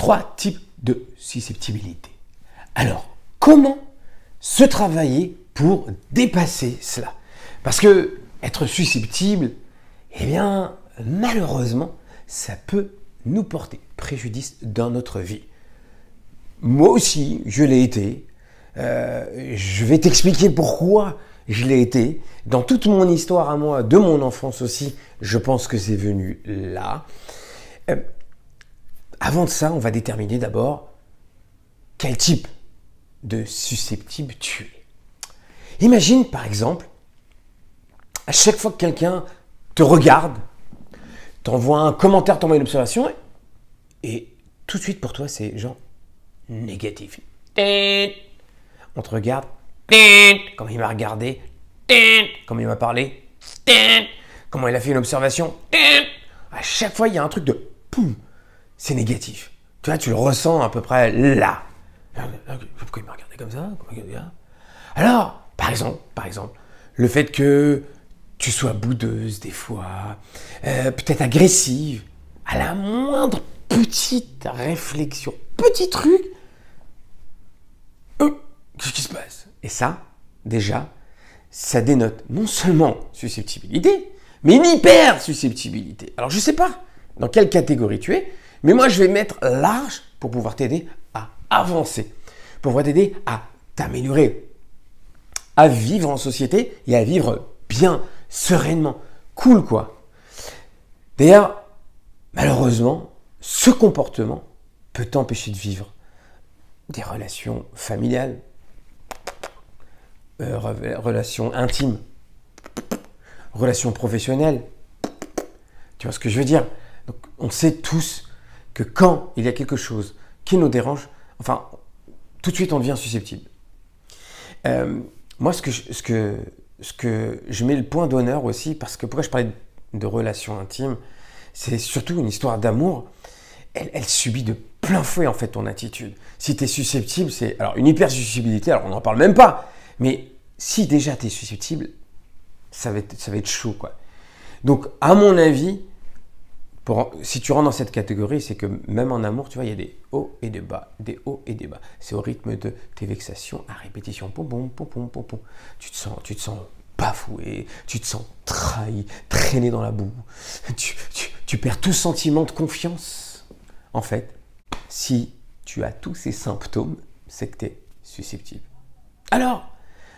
3 types de susceptibilité. Alors, comment se travailler pour dépasser cela? Parce que être susceptible, eh bien, malheureusement, ça peut nous porter préjudice dans notre vie. Moi aussi, je l'ai été. Je vais t'expliquer pourquoi je l'ai été. Dans toute mon histoire à moi, de mon enfance aussi, je pense que c'est venu là. Avant de ça, on va déterminer d'abord quel type de susceptible tu es. Imagine par exemple, à chaque fois que quelqu'un te regarde, t'envoie un commentaire, t'envoie une observation, et tout de suite pour toi c'est genre négatif. On te regarde, comment il m'a regardé, comment il m'a parlé, comment il a fait une observation. À chaque fois il y a un truc de poum, c'est négatif. Tu vois, tu le ressens à peu près là. Pourquoi il m'a regardé comme ça? Alors, par exemple, le fait que tu sois boudeuse des fois, peut-être agressive, à la moindre petite réflexion, petit truc, qu'est-ce qui se passe? Et ça, déjà, ça dénote non seulement susceptibilité, mais une hyper susceptibilité. Alors, je ne sais pas dans quelle catégorie tu es, mais moi, je vais mettre large pour pouvoir t'aider à avancer, pour pouvoir t'aider à t'améliorer, à vivre en société et à vivre bien, sereinement, cool quoi. D'ailleurs, malheureusement, ce comportement peut t'empêcher de vivre des relations familiales, relations intimes, relations professionnelles. Tu vois ce que je veux dire? Donc, on sait tous que quand il y a quelque chose qui nous dérange, enfin, tout de suite on devient susceptible. Moi, ce que je mets le point d'honneur aussi, parce que pourquoi je parlais de relations intimes, c'est surtout une histoire d'amour. Elle subit de plein fouet en fait ton attitude. Si tu es susceptible, c'est alors une hypersusceptibilité, alors on n'en parle même pas, mais si déjà tu es susceptible, ça va être chaud quoi. Donc à mon avis, si tu rentres dans cette catégorie, c'est que même en amour, tu vois, il y a des hauts et des bas, des hauts et des bas. C'est au rythme de tes vexations à répétition. Pom, pom, pom, pom, pom, pom. Tu te sens bafoué, tu te sens trahi, traîné dans la boue. Tu perds tout sentiment de confiance. En fait, si tu as tous ces symptômes, c'est que tu es susceptible. Alors,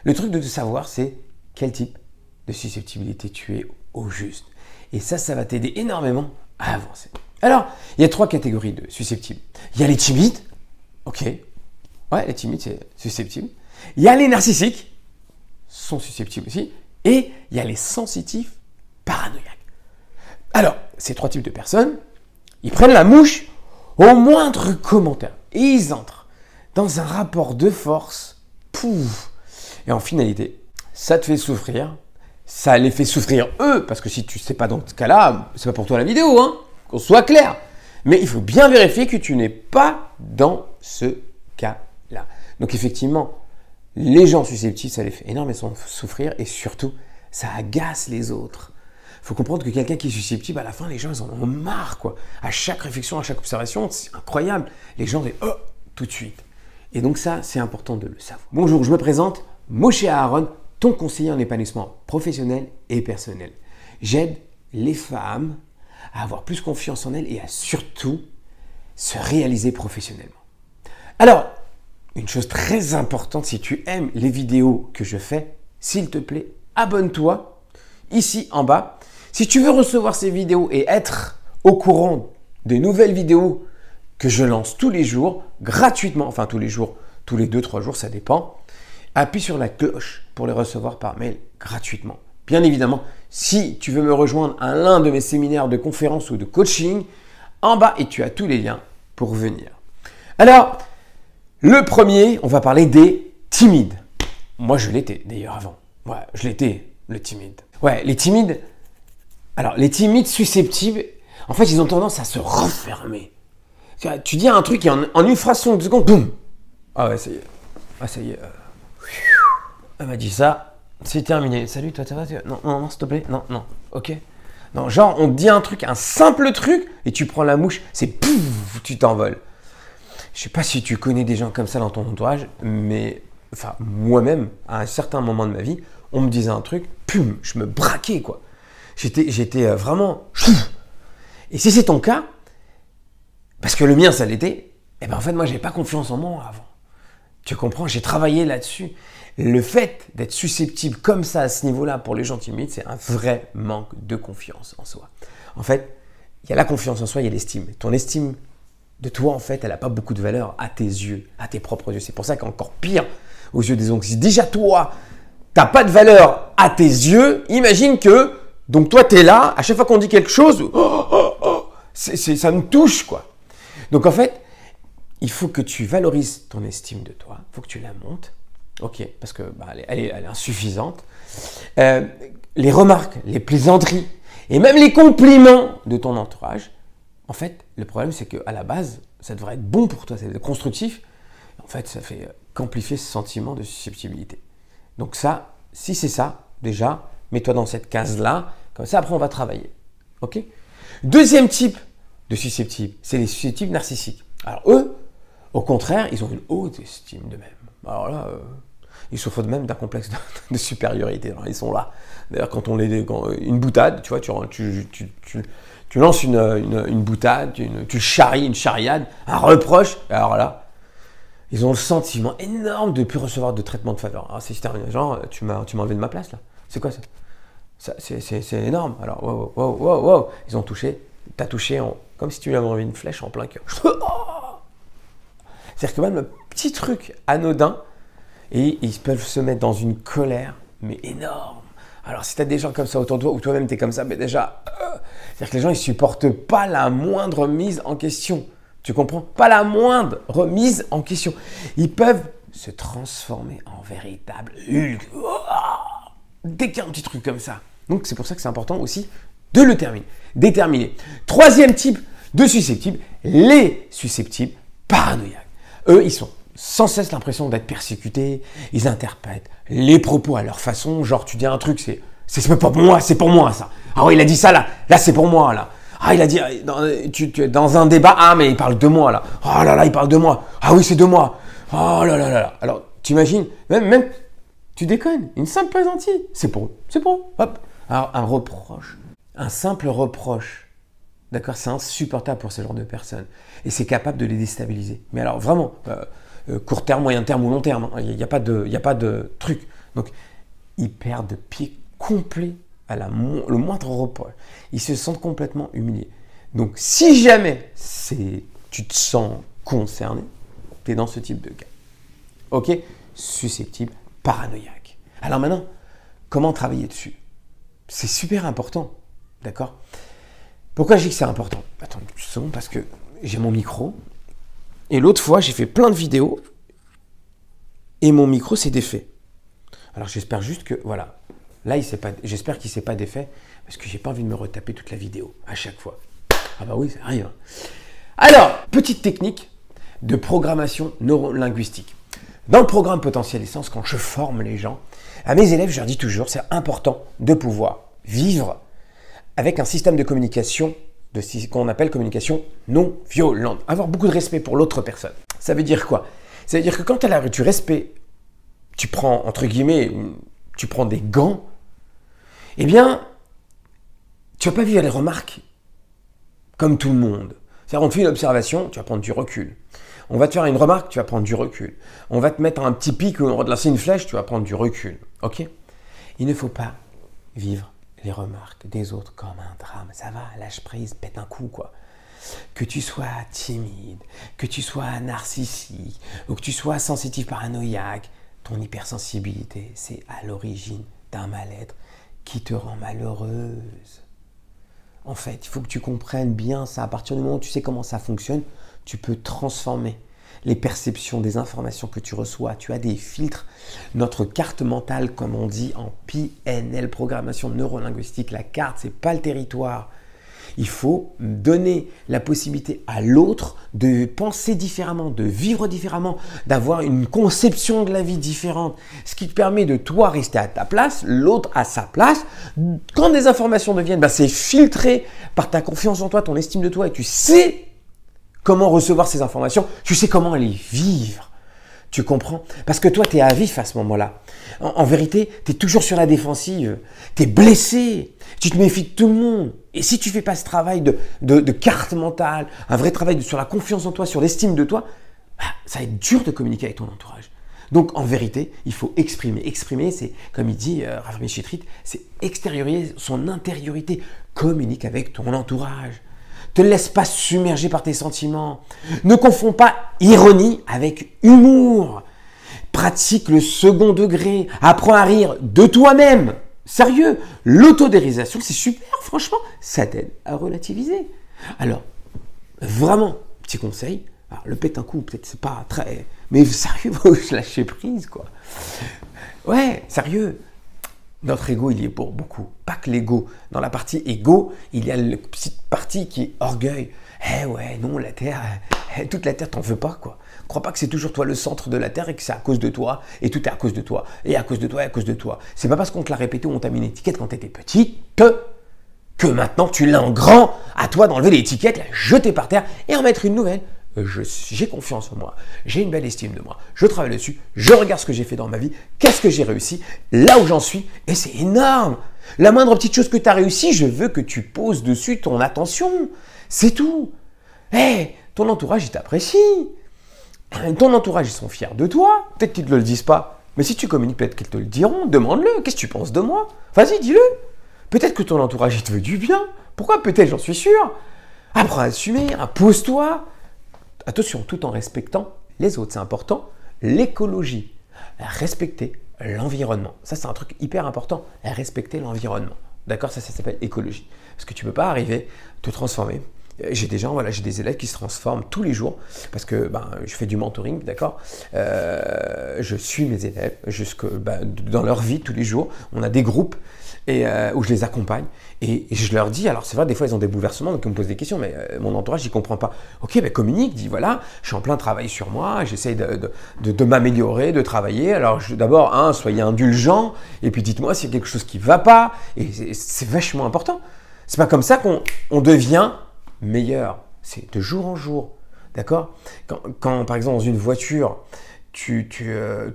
le truc de te savoir, c'est quel type de susceptibilité tu es au juste. Et ça va t'aider énormément à avancer. Alors, il y a 3 catégories de susceptibles. Il y a les timides. Ok. Ouais, les timides, c'est susceptible. Il y a les narcissiques. Sont susceptibles aussi. Et il y a les sensitifs paranoïaques. Alors, ces 3 types de personnes, ils prennent la mouche au moindre commentaire. Et ils entrent dans un rapport de force. Pouf. Et en finalité, ça te fait souffrir. Ça les fait souffrir eux, parce que si tu ne sais pas dans ce cas-là, c'est pas pour toi la vidéo, hein, qu'on soit clair. Mais il faut bien vérifier que tu n'es pas dans ce cas-là. Donc effectivement, les gens susceptibles, ça les fait énormément souffrir et surtout, ça agace les autres. Il faut comprendre que quelqu'un qui est susceptible, à la fin, les gens, ils en ont marre, quoi. À chaque réflexion, à chaque observation, c'est incroyable. Les gens disent « oh !» tout de suite. Et donc ça, c'est important de le savoir. Bonjour, je me présente, Moshe Aharon, ton conseiller en épanouissement professionnel et personnel. J'aide les femmes à avoir plus confiance en elles et à surtout se réaliser professionnellement. Alors, une chose très importante, si tu aimes les vidéos que je fais, s'il te plaît, abonne-toi ici en bas. Si tu veux recevoir ces vidéos et être au courant des nouvelles vidéos que je lance tous les jours, gratuitement, enfin tous les jours, tous les 2-3 jours, ça dépend, appuie sur la cloche pour les recevoir par mail gratuitement. Bien évidemment, si tu veux me rejoindre à l'un de mes séminaires de conférences ou de coaching, en bas et tu as tous les liens pour venir. Alors, le premier, on va parler des timides. Moi, je l'étais d'ailleurs avant. Ouais, je l'étais, le timide. Ouais, les timides. Alors, les timides susceptibles, en fait, ils ont tendance à se refermer. Tu dis un truc et en une fraction de seconde, boum. Ah ouais, ça y est. Ah, ça y est. Elle m'a dit ça, c'est terminé. Salut, toi, ça va? Non, non, non, s'il te plaît. Non, non, ok. Non, genre, on te dit un truc, un simple truc, et tu prends la mouche, c'est pouf, tu t'envoles. Je sais pas si tu connais des gens comme ça dans ton entourage, mais enfin, moi-même, à un certain moment de ma vie, on me disait un truc, pum, je me braquais, quoi. J'étais vraiment... Et si c'est ton cas, parce que le mien, ça l'était, eh ben en fait, moi, j'avais pas confiance en moi avant. Tu comprends? J'ai travaillé là-dessus. Le fait d'être susceptible comme ça, à ce niveau-là, pour les gens timides, c'est un vrai manque de confiance en soi. En fait, il y a la confiance en soi, il y a l'estime. Ton estime de toi, en fait, elle n'a pas beaucoup de valeur à tes yeux, à tes propres yeux. C'est pour ça qu'encore pire aux yeux des autres. Si déjà toi, tu n'as pas de valeur à tes yeux, imagine que, donc toi, tu es là, à chaque fois qu'on dit quelque chose, ça me touche, quoi. Donc en fait, il faut que tu valorises ton estime de toi, il faut que tu la montes, ok, parce que elle est insuffisante. Les remarques, les plaisanteries et même les compliments de ton entourage, en fait, le problème c'est qu'à la base, ça devrait être bon pour toi, c'est constructif. En fait, ça fait qu'amplifier ce sentiment de susceptibilité. Donc ça, si c'est ça, déjà, mets-toi dans cette case-là, comme ça après on va travailler, ok. Deuxième type de susceptibles, c'est les susceptibles narcissiques. Alors eux, au contraire, ils ont une haute estime d'eux-mêmes. Alors là, ils souffrent même d'un complexe de supériorité. Alors, ils sont là. D'ailleurs, quand une boutade, tu vois, tu lances une boutade, tu charries, une charriade, un reproche. Alors là, ils ont le sentiment énorme de ne plus recevoir de traitement de faveur. Alors si c'était genre, tu m'as enlevé de ma place là. C'est quoi ça, c'est énorme. Alors, wow. Ils ont touché, t'as touché comme si tu lui avais enlevé une flèche en plein cœur. C'est-à-dire que même le petit truc anodin, et ils peuvent se mettre dans une colère, mais énorme. Alors si tu as des gens comme ça autour de toi, ou toi-même tu es comme ça, mais déjà, c'est-à-dire que les gens ils supportent pas la moindre remise en question. Tu comprends? Pas la moindre remise en question. Ils peuvent se transformer en véritable Hulk. Dès qu'il y a un petit truc comme ça. Donc c'est pour ça que c'est important aussi de le déterminer. Troisième type de susceptibles, les susceptibles paranoïaques. Eux, ils sont sans cesse l'impression d'être persécutés, ils interprètent les propos à leur façon, genre tu dis un truc, c'est pas pour moi, c'est pour moi ça. Ah oui, il a dit ça là c'est pour moi là. Ah il a dit, dans un débat, ah mais il parle de moi là. Oh là là, il parle de moi. Ah oui, c'est de moi. Oh là là là là. Alors, t'imagines, même, tu déconnes, une simple plaisanterie, c'est pour eux, hop. Alors, un simple reproche, d'accord, c'est insupportable pour ce genre de personnes. Et c'est capable de les déstabiliser. Mais alors vraiment, court terme, moyen terme ou long terme, il n'y a pas de truc. Donc, ils perdent de pied complet à le moindre reproche. Ils se sentent complètement humiliés. Donc, si jamais tu te sens concerné, tu es dans ce type de cas. Ok? Susceptible, paranoïaque. Alors maintenant, comment travailler dessus? C'est super important, d'accord? Pourquoi je dis que c'est important? Attends une seconde, parce que j'ai mon micro. Et l'autre fois, j'ai fait plein de vidéos. Et mon micro s'est défait. Alors j'espère juste que, voilà. Là, j'espère qu'il ne s'est pas défait. Parce que j'ai pas envie de me retaper toute la vidéo à chaque fois. Ah bah oui, ça arrive. Alors, petite technique de programmation neurolinguistique. Dans le programme Potentiel Essence, quand je forme les gens, à mes élèves, je leur dis toujours, c'est important de pouvoir vivre avec un système de communication, de ce qu'on appelle communication non violente. Avoir beaucoup de respect pour l'autre personne. Ça veut dire quoi? Ça veut dire que quand tu as la rue, tu respectes, tu prends, entre guillemets, tu prends des gants, eh bien, tu vas pas vivre les remarques comme tout le monde. C'est-à-dire, on te fait une observation, tu vas prendre du recul. On va te faire une remarque, tu vas prendre du recul. On va te mettre un petit pic ou on va te lancer une flèche, tu vas prendre du recul. Ok? Il ne faut pas vivre les remarques des autres comme un drame. Ça va, lâche prise, pète un coup, quoi. Que tu sois timide, que tu sois narcissique, ou que tu sois sensitif paranoïaque, ton hypersensibilité, c'est à l'origine d'un mal-être qui te rend malheureuse. En fait, il faut que tu comprennes bien ça. À partir du moment où tu sais comment ça fonctionne, tu peux transformer les perceptions des informations que tu reçois. Tu as des filtres. Notre carte mentale, comme on dit en PNL, programmation neurolinguistique, la carte, c'est pas le territoire. Il faut donner la possibilité à l'autre de penser différemment, de vivre différemment, d'avoir une conception de la vie différente. Ce qui te permet de toi rester à ta place, l'autre à sa place. Quand des informations deviennent, c'est filtré par ta confiance en toi, ton estime de toi et tu sais comment recevoir ces informations, tu sais comment les vivre. Tu comprends? Parce que toi, tu es à vif à ce moment-là. En vérité, tu es toujours sur la défensive. Tu es blessé. Tu te méfies de tout le monde. Et si tu fais pas ce travail de carte mentale, un vrai travail sur la confiance en toi, sur l'estime de toi, bah, ça va être dur de communiquer avec ton entourage. Donc, en vérité, il faut exprimer. Exprimer, c'est, comme il dit Rav Meshitrit, c'est extérioriser son intériorité. Communique avec ton entourage. Te laisse pas submerger par tes sentiments. Ne confonds pas ironie avec humour. Pratique le second degré. Apprends à rire de toi-même. Sérieux, l'autodérision, c'est super, franchement. Ça t'aide à relativiser. Alors, vraiment, petit conseil. Alors, le pète un coup, peut-être c'est pas très... Mais sérieux, faut lâcher prise, quoi. Ouais, sérieux. Notre ego, il y est pour beaucoup. Pas que l'ego. Dans la partie ego, il y a la petite partie qui est orgueil. Eh ouais, non, la Terre, toute la Terre, t'en veux pas, quoi. Crois pas que c'est toujours toi le centre de la Terre et que c'est à cause de toi, et tout est à cause de toi, et à cause de toi, et à cause de toi. C'est pas parce qu'on te l'a répété ou on t'a mis une étiquette quand t'étais petite que maintenant tu l'as en grand, à toi d'enlever l'étiquette, la jeter par terre et en mettre une nouvelle. J'ai confiance en moi, j'ai une belle estime de moi, je travaille dessus, je regarde ce que j'ai fait dans ma vie, qu'est-ce que j'ai réussi, là où j'en suis, et c'est énorme. La moindre petite chose que tu as réussi, je veux que tu poses dessus ton attention, c'est tout. Hey, ton entourage, il t'apprécie. Ton entourage, ils sont fiers de toi, peut-être qu'ils ne te le disent pas, mais si tu communiques, peut-être qu'ils te le diront, demande-le, qu'est-ce que tu penses de moi? Vas-y, dis-le. Peut-être que ton entourage, il te veut du bien, pourquoi? Peut-être, j'en suis sûr. Apprends à assumer, impose-toi. Attention, tout en respectant les autres, c'est important. L'écologie, respecter l'environnement. Ça, c'est un truc hyper important, respecter l'environnement. D'accord? Ça s'appelle écologie. Parce que tu ne peux pas arriver, te transformer. J'ai des gens, voilà, j'ai des élèves qui se transforment tous les jours parce que je fais du mentoring, d'accord? Je suis mes élèves dans leur vie tous les jours. On a des groupes où je les accompagne et je leur dis, alors c'est vrai, des fois ils ont des bouleversements, donc ils me posent des questions, mais mon entourage il comprend pas. Ok, communique, dis voilà, je suis en plein travail sur moi, j'essaye de m'améliorer, de travailler. Alors d'abord, soyez indulgents et puis dites-moi s'il y a quelque chose qui va pas. Et c'est vachement important. C'est pas comme ça qu'on devient meilleur. C'est de jour en jour, d'accord? Quand par exemple dans une voiture, tu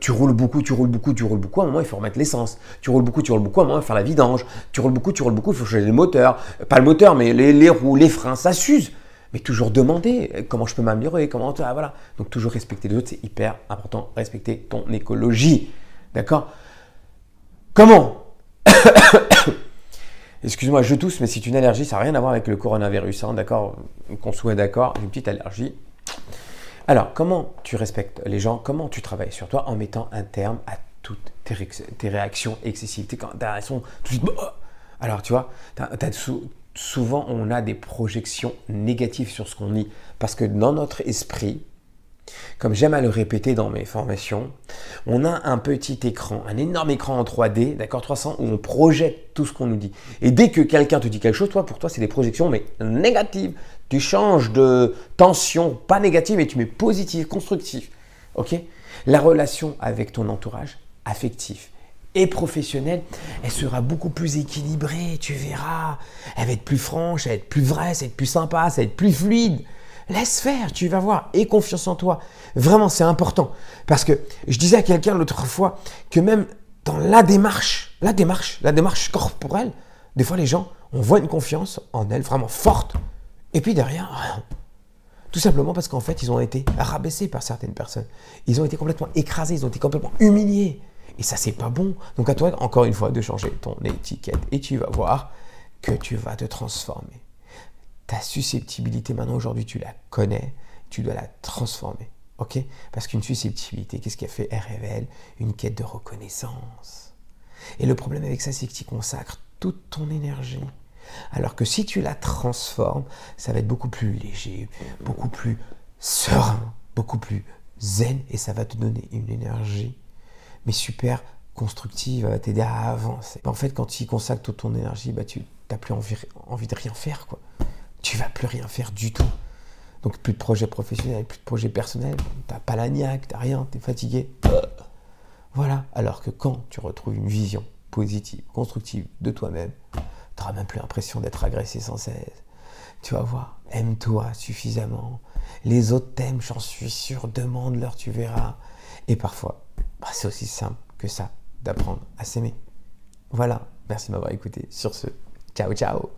roules beaucoup, à un moment il faut remettre l'essence. Tu roules beaucoup, à un moment il faut faire la vidange. Tu roules beaucoup, il faut changer le moteur. Pas le moteur, mais les roues, les freins, ça s'use. Mais toujours demander comment je peux m'améliorer, voilà. Donc toujours respecter les autres, c'est hyper important. Respecter ton écologie, d'accord? Comment? Excuse-moi, je tousse, mais c'est une allergie, ça n'a rien à voir avec le coronavirus, hein, d'accord? Qu'on soit d'accord, une petite allergie. Alors, comment tu respectes les gens? Comment tu travailles sur toi en mettant un terme à toutes tes réactions excessives? Quand ta réaction, tout de suite, alors tu vois, souvent on a des projections négatives sur ce qu'on dit, parce que dans notre esprit, comme j'aime à le répéter dans mes formations, on a un petit écran, un énorme écran en 3D, d'accord, 300, où on projette tout ce qu'on nous dit. Et dès que quelqu'un te dit quelque chose, pour toi, c'est des projections, mais négatives. Tu changes de tension, pas négative, mais tu mets positive, constructive. Ok? La relation avec ton entourage affectif et professionnel, elle sera beaucoup plus équilibrée, tu verras. Elle va être plus franche, elle va être plus vraie, ça va être plus sympa, ça va être plus fluide. Laisse faire, tu vas voir, aie confiance en toi. Vraiment, c'est important. Parce que je disais à quelqu'un l'autre fois que même dans la démarche corporelle, des fois les gens, on voit une confiance en elles vraiment forte. Et puis derrière, rien. Tout simplement parce qu'en fait, ils ont été rabaissés par certaines personnes. Ils ont été complètement écrasés, ils ont été complètement humiliés. Et ça, c'est pas bon. Donc à toi, encore une fois, de changer ton étiquette. Et tu vas voir que tu vas te transformer. Ta susceptibilité, maintenant, aujourd'hui, tu la connais, tu dois la transformer, ok? Parce qu'une susceptibilité, qu'est-ce qu'elle fait? Elle révèle une quête de reconnaissance. Et le problème avec ça, c'est que tu consacres toute ton énergie. Alors que si tu la transformes, ça va être beaucoup plus léger, beaucoup plus serein, beaucoup plus zen, et ça va te donner une énergie, mais super constructive, va t'aider à avancer. En fait, quand tu y consacres toute ton énergie, tu n'as plus envie de rien faire, quoi. Tu vas plus rien faire du tout. Donc plus de projet professionnel, plus de projet personnel, t'as pas la niaque, t'as rien, t'es fatigué. Voilà. Alors que quand tu retrouves une vision positive, constructive de toi-même, t'auras même plus l'impression d'être agressé sans cesse. Tu vas voir, aime-toi suffisamment. Les autres t'aiment, j'en suis sûr, demande-leur, tu verras. Et parfois, c'est aussi simple que ça, d'apprendre à s'aimer. Voilà, merci de m'avoir écouté. Sur ce, ciao ciao.